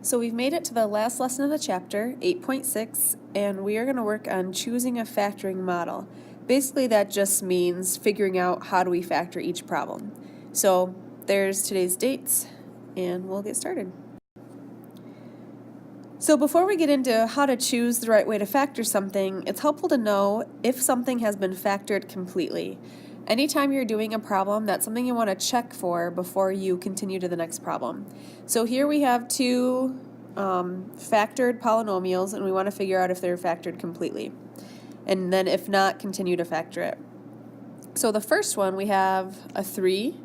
So we've made it to the last lesson of the chapter, 8.6, and we are going to work on choosing a factoring model. Basically, that just means figuring out how do we factor each problem. So there's today's dates, and we'll get started. So before we get into how to choose the right way to factor something, it's helpful to know if something has been factored completely. Anytime you're doing a problem, that's something you want to check for before you continue to the next problem. So here we have two factored polynomials, and we want to figure out if they're factored completely. And then if not, continue to factor it. So the first one, we have a 3,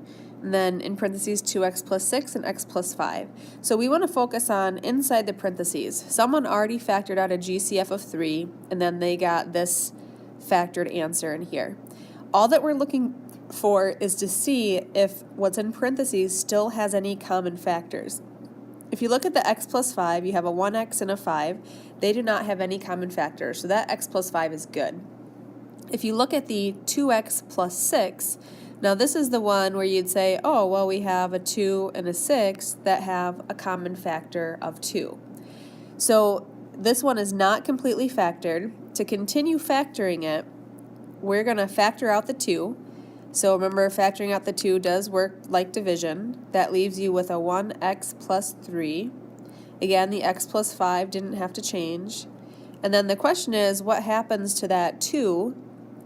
and then in parentheses 2x plus 6 and x plus 5. So we want to focus on inside the parentheses. Someone already factored out a GCF of 3, and then they got this factored answer in here. All that we're looking for is to see if what's in parentheses still has any common factors. If you look at the x plus 5, you have a 1x and a 5. They do not have any common factors, so that x plus 5 is good. If you look at the 2x plus 6, now this is the one where you'd say, oh, well, we have a 2 and a 6 that have a common factor of 2. So this one is not completely factored. To continue factoring it, we're going to factor out the 2. So remember, factoring out the 2 does work like division. That leaves you with a 1x plus 3. Again, the x plus 5 didn't have to change. And then the question is, what happens to that 2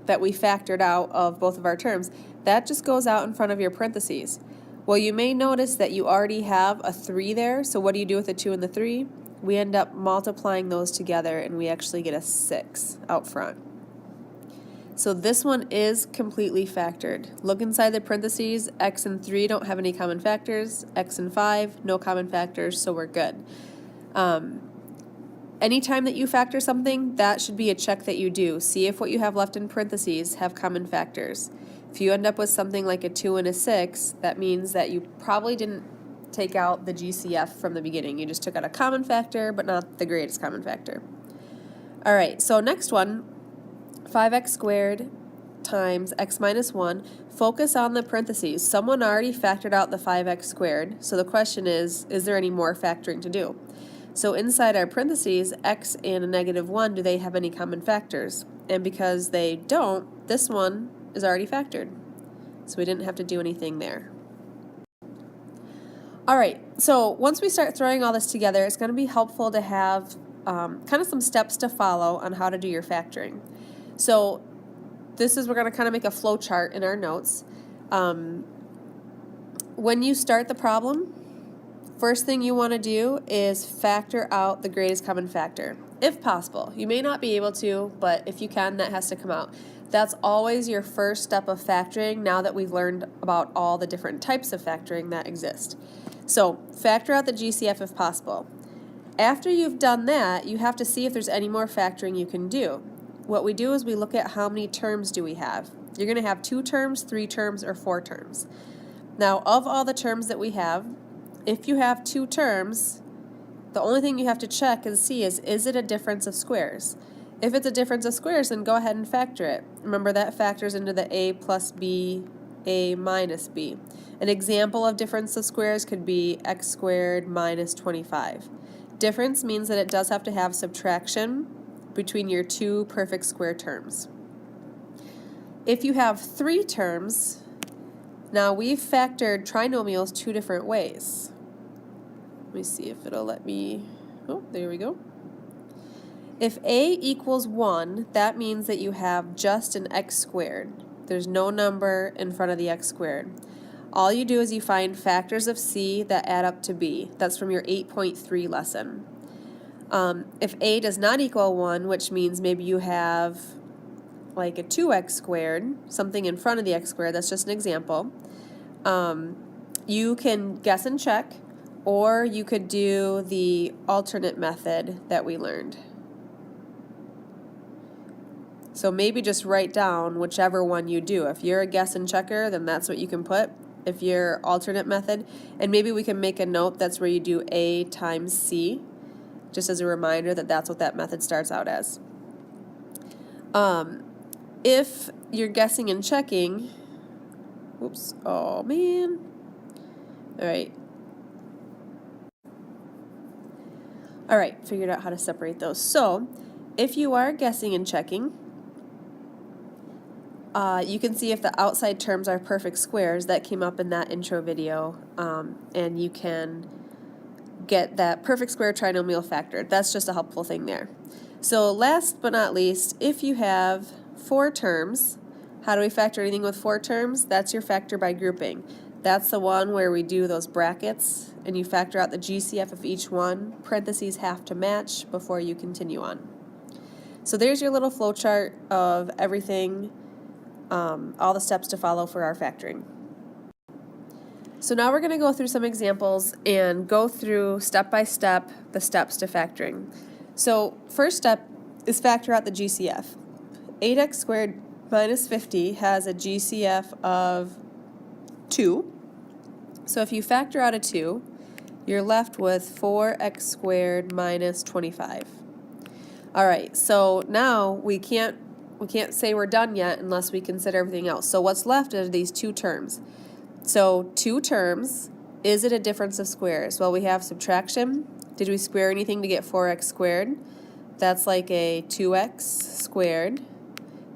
that we factored out of both of our terms? That just goes out in front of your parentheses. Well, you may notice that you already have a 3 there, so what do you do with the 2 and the 3? We end up multiplying those together, and we actually get a 6 out front. So this one is completely factored. Look inside the parentheses. X and 3 don't have any common factors. X and 5, no common factors, so we're good. Anytime that you factor something, that should be a check that you do. See if what you have left in parentheses have common factors. If you end up with something like a 2 and a 6, that means that you probably didn't take out the GCF from the beginning. You just took out a common factor, but not the greatest common factor. All right, so next one, 5x squared times x minus 1. Focus on the parentheses. Someone already factored out the 5x squared, so the question is there any more factoring to do? So inside our parentheses, x and a negative 1, do they have any common factors? And because they don't, this one is already factored. So we didn't have to do anything there. All right, so once we start throwing all this together, it's going to be helpful to have kind of some steps to follow on how to do your factoring. So we're going to kind of make a flow chart in our notes. When you start the problem, first thing you want to do is factor out the greatest common factor, if possible. You may not be able to, but if you can, that has to come out. That's always your first step of factoring now that we've learned about all the different types of factoring that exist. So factor out the GCF if possible. After you've done that, you have to see if there's any more factoring you can do. What we do is we look at how many terms do we have. You're going to have 2 terms, 3 terms, or 4 terms. Now, of all the terms that we have, if you have 2 terms, the only thing you have to check and see is it a difference of squares? If it's a difference of squares, then go ahead and factor it. Remember, that factors into the a plus b, a minus b. An example of difference of squares could be x squared minus 25. Difference means that it does have to have subtraction between your 2 perfect square terms. If you have 3 terms, now we've factored trinomials 2 different ways. Let me see if it'll let me, oh, there we go. If a equals 1, that means that you have just an x squared. There's no number in front of the x squared. All you do is you find factors of c that add up to b. That's from your 8.3 lesson. If a does not equal 1, which means maybe you have like a 2x squared, something in front of the x squared, that's just an example, you can guess and check, or you could do the alternate method that we learned. So maybe just write down whichever one you do. If you're a guess and checker, then that's what you can put. If you're alternate method, and maybe we can make a note that's where you do a times c, just as a reminder that that's what that method starts out as. If you're guessing and checking, whoops, oh man. All right. All right, figured out how to separate those. So if you are guessing and checking, you can see if the outside terms are perfect squares. That came up in that intro video, and you can get that perfect square trinomial factored. That's just a helpful thing there. So last but not least, if you have 4 terms, how do we factor anything with 4 terms? That's your factor by grouping. That's the one where we do those brackets and you factor out the GCF of each one. Parentheses have to match before you continue on. So there's your little flow chart of everything, all the steps to follow for our factoring. So now we're going to go through some examples and go through step by step the steps to factoring. So first step is factor out the GCF. 8x squared minus 50 has a GCF of 2. So if you factor out a 2, you're left with 4x squared minus 25. All right, so now we can't say we're done yet unless we consider everything else. So what's left are these 2 terms. So 2 terms, is it a difference of squares? Well, we have subtraction. Did we square anything to get 4x squared? That's like a 2x squared,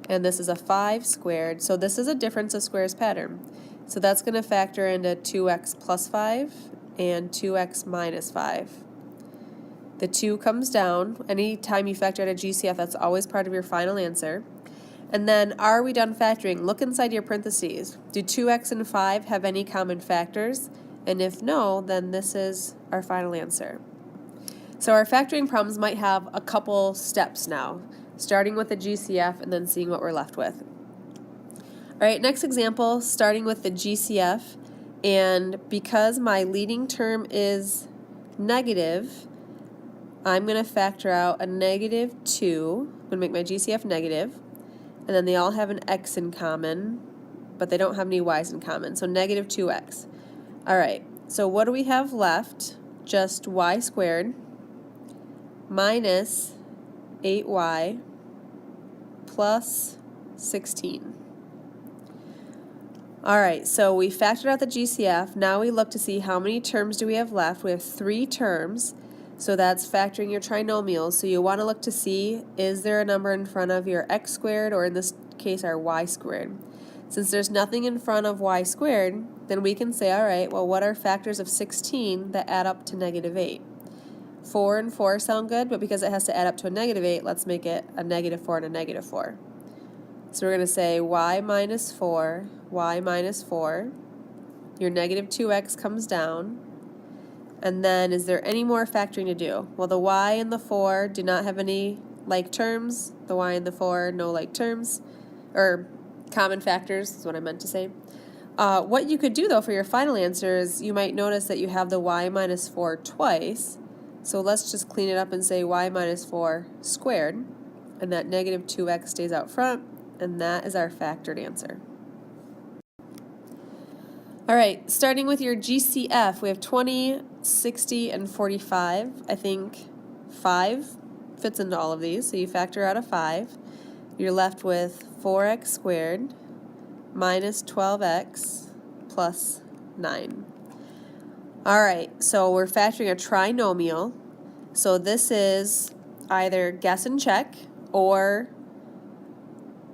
and this is a 5 squared. So this is a difference of squares pattern. So that's going to factor into 2x plus 5 and 2x minus 5. The 2 comes down. Anytime you factor out a GCF, that's always part of your final answer. And then, are we done factoring? Look inside your parentheses. Do 2x and 5 have any common factors? And if no, then this is our final answer. So our factoring problems might have a couple steps now, starting with the GCF and then seeing what we're left with. All right, next example, starting with the GCF, and because my leading term is negative, I'm going to factor out a negative 2. I'm going to make my GCF negative, and then they all have an x in common, but they don't have any y's in common, so negative 2x. All right, so what do we have left? Just y squared minus 8y plus 16. All right, so we factored out the GCF. Now we look to see how many terms do we have left. We have 3 terms, so that's factoring your trinomials. So you want to look to see, is there a number in front of your x squared, or in this case our y squared? Since there's nothing in front of y squared, then we can say, all right, well, what are factors of 16 that add up to negative 8? 4 and 4 sound good, but because it has to add up to a negative 8, let's make it a negative 4 and a negative 4. So we're going to say y minus 4, your negative 2x comes down, and then is there any more factoring to do? Well, the y and the 4 do not have any like terms, the y and the 4, no like terms, or common factors is what I meant to say. What you could do though for your final answer is you might notice that you have the y minus 4 twice, so let's just clean it up and say y minus 4 squared, and that negative 2x stays out front, and that is our factored answer. All right, starting with your GCF, we have 20, 60, and 45. I think 5 fits into all of these, so you factor out a 5. You're left with 4x squared minus 12x plus 9. All right, so we're factoring a trinomial. So this is either guess and check, or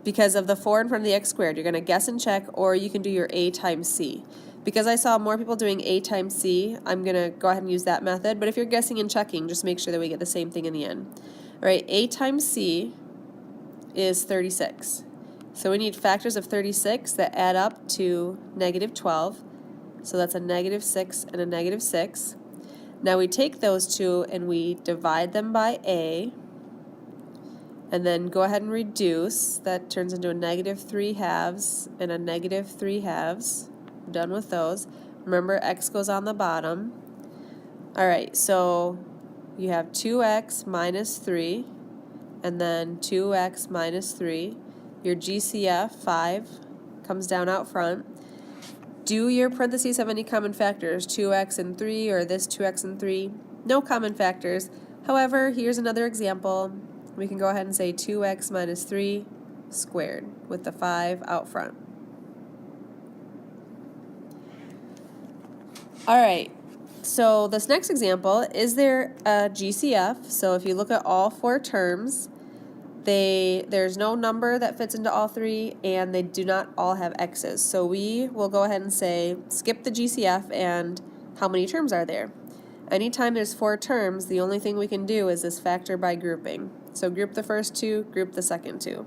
because of the 4 in front of the x squared, you're going to guess and check, or you can do your a times c. Because I saw more people doing a times c, I'm going to go ahead and use that method. But if you're guessing and checking, just make sure that we get the same thing in the end. All right, a times c is 36. So we need factors of 36 that add up to negative 12. So that's a negative 6 and a negative 6. Now we take those two and we divide them by a, and then go ahead and reduce. That turns into a negative 3 halves and a negative 3 halves. We're done with those. Remember, x goes on the bottom. All right, so you have 2x minus 3, and then 2x minus 3. Your GCF, 5, comes down out front. Do your parentheses have any common factors? 2x and 3, or this 2x and 3? No common factors. However, here's another example. We can go ahead and say 2x minus 3 squared with the 5 out front. All right, So this next example, is there a GCF? So if you look at all four terms, there's no number that fits into all three, and they do not all have x's. So we will go ahead and say skip the GCF and how many terms are there? Anytime there's four terms, the only thing we can do is this factor by grouping. So group the first two, group the second two.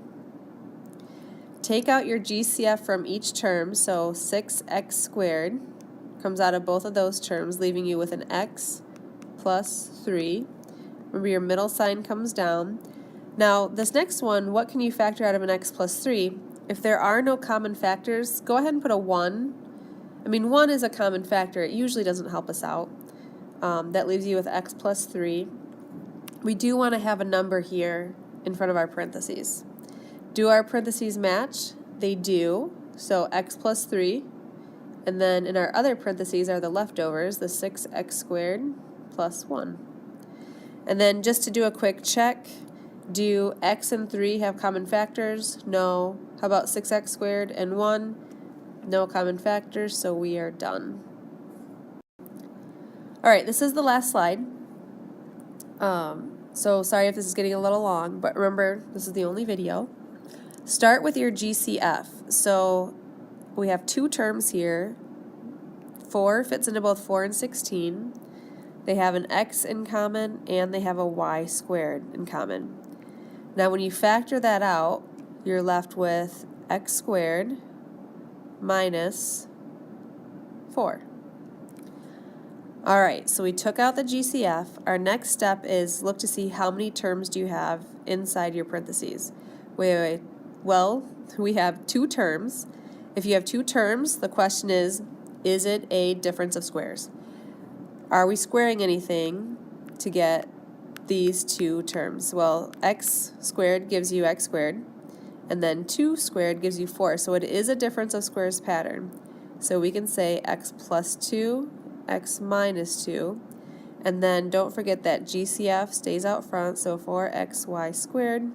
Take out your GCF from each term, so 6x squared comes out of both of those terms, leaving you with an x plus 3. Remember, your middle sign comes down. Now, this next one, what can you factor out of an x plus 3? If there are no common factors, go ahead and put a 1. I mean, 1 is a common factor. It usually doesn't help us out. That leaves you with x plus 3. We do want to have a number here in front of our parentheses. Do our parentheses match? They do. So x plus 3. And then in our other parentheses are the leftovers, the 6x squared plus 1. And then just to do a quick check, do x and 3 have common factors? No. How about 6x squared and 1? No common factors, so we are done. Alright, this is the last slide. So sorry if this is getting a little long, but remember, this is the only video. Start with your GCF. So we have two terms here. 4 fits into both 4 and 16. They have an x in common and they have a y squared in common. Now when you factor that out, you're left with x squared minus 4. Alright, so we took out the GCF. Our next step is look to see how many terms do you have inside your parentheses. Well, we have two terms. If you have two terms, the question is it a difference of squares? Are we squaring anything to get these two terms? Well, x squared gives you x squared, and then 2 squared gives you 4. So it is a difference of squares pattern. So we can say x plus 2, x minus 2, and then don't forget that GCF stays out front, so 4xy squared.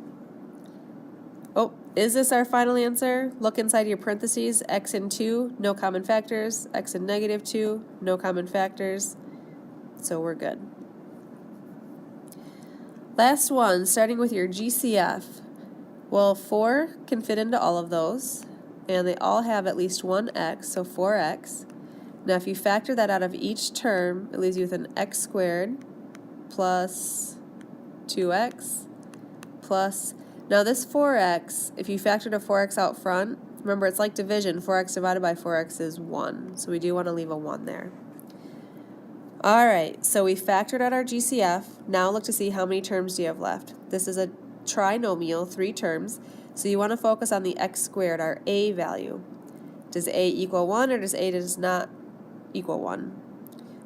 Oh, is this our final answer? Look inside your parentheses, x and 2, no common factors, x and negative 2, no common factors, so we're good. Last one, starting with your GCF. Well, 4 can fit into all of those, and they all have at least one x, so 4x. Now if you factor that out of each term, it leaves you with an x squared plus 2x plus, now this 4x, if you factored a 4x out front, remember it's like division, 4x divided by 4x is 1, so we do want to leave a 1 there. Alright, so we factored out our GCF, now look to see how many terms do you have left. This is a trinomial, 3 terms, so you want to focus on the x squared, our a value. Does a equal 1 or does a does not equal 1?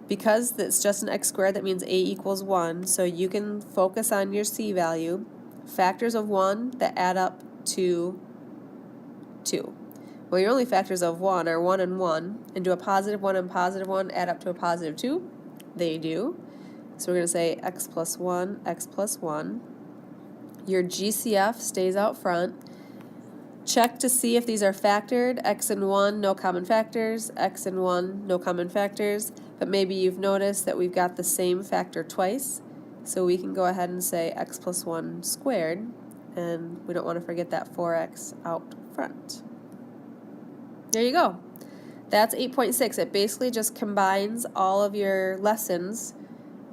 Because it's just an x squared, that means a equals 1, so you can focus on your c value, factors of 1 that add up to 2. Well, your only factors of 1 are 1 and 1, and do a positive 1 and positive 1 add up to a positive 2? They do. So we're going to say x plus 1, x plus 1. Your GCF stays out front. Check to see if these are factored. X and 1, no common factors. X and 1, no common factors. But maybe you've noticed that we've got the same factor twice. So we can go ahead and say x plus 1 squared. And we don't want to forget that 4x out front. There you go. That's 8.6. It basically just combines all of your lessons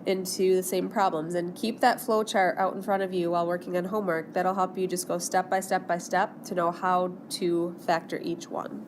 into the same problems, and keep that flow chart out in front of you while working on homework. That'll help you just go step by step by step to know how to factor each one.